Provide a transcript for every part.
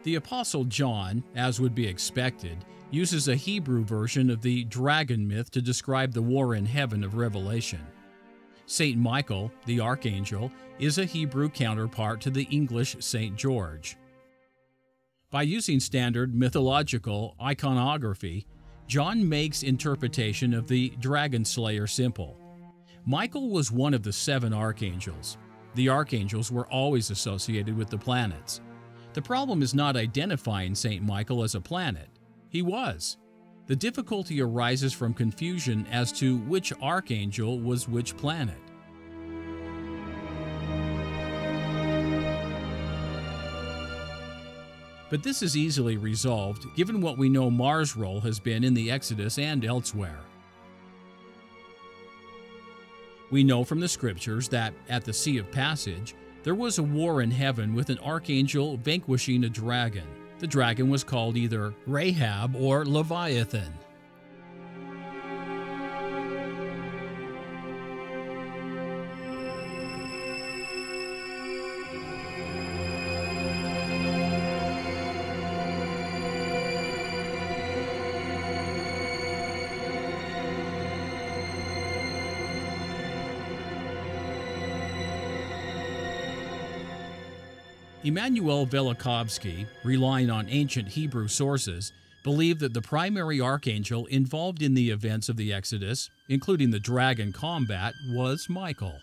The Apostle John, as would be expected, uses a Hebrew version of the dragon myth to describe the war in heaven of Revelation. Saint Michael, the archangel, is a Hebrew counterpart to the English Saint George. By using standard mythological iconography, John makes interpretation of the dragon slayer simple. Michael was one of the 7 archangels. The archangels were always associated with the planets. The problem is not identifying St. Michael as a planet. He was. The difficulty arises from confusion as to which archangel was which planet. But this is easily resolved given what we know Mars' role has been in the Exodus and elsewhere. We know from the scriptures that at the Sea of Passage, there was a war in heaven with an archangel vanquishing a dragon. The dragon was called either Rahab or Leviathan. Emanuel Velikovsky, relying on ancient Hebrew sources, believed that the primary archangel involved in the events of the Exodus, including the dragon combat, was Michael.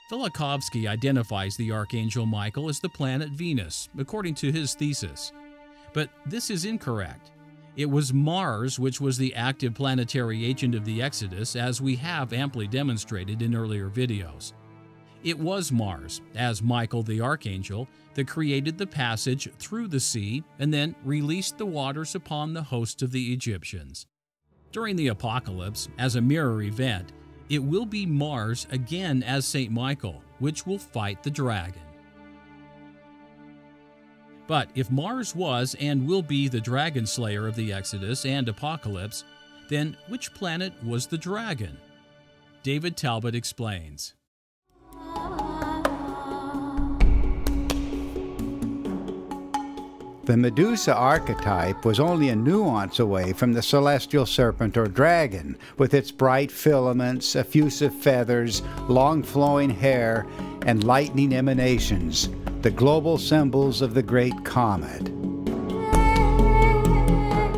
Velikovsky identifies the archangel Michael as the planet Venus, according to his thesis. But this is incorrect. It was Mars which was the active planetary agent of the Exodus, as we have amply demonstrated in earlier videos. It was Mars, as Michael the archangel, that created the passage through the sea and then released the waters upon the hosts of the Egyptians. During the apocalypse, as a mirror event, it will be Mars again as St. Michael, which will fight the dragon. But if Mars was and will be the dragon slayer of the Exodus and Apocalypse, then which planet was the dragon? David Talbot explains. The Medusa archetype was only a nuance away from the celestial serpent or dragon, with its bright filaments, effusive feathers, long flowing hair, and lightning emanations, the global symbols of the great comet.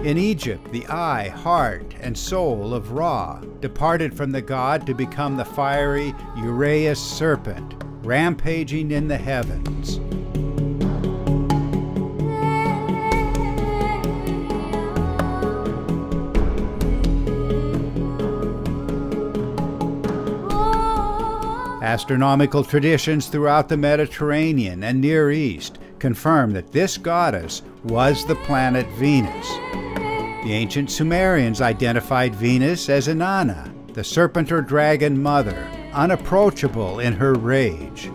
In Egypt, the eye, heart, and soul of Ra departed from the god to become the fiery Uraeus serpent, rampaging in the heavens. Astronomical traditions throughout the Mediterranean and Near East confirm that this goddess was the planet Venus. The ancient Sumerians identified Venus as Inanna, the serpent or dragon mother, unapproachable in her rage.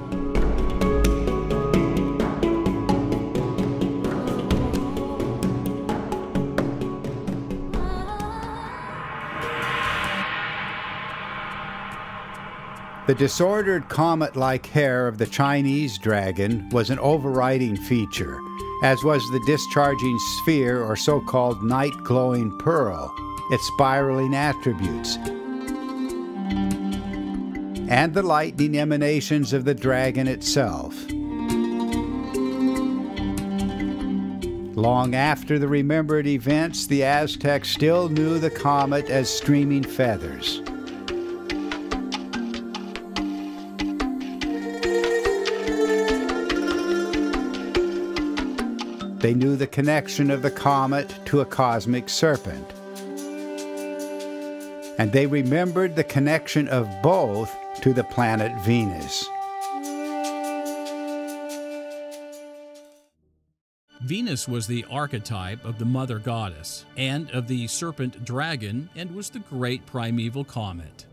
The disordered comet-like hair of the Chinese dragon was an overriding feature, as was the discharging sphere or so-called night-glowing pearl, its spiraling attributes, and the lightning emanations of the dragon itself. Long after the remembered events, the Aztecs still knew the comet as streaming feathers. They knew the connection of the comet to a cosmic serpent. And they remembered the connection of both to the planet Venus. Venus was the archetype of the mother goddess and of the serpent dragon, and was the great primeval comet.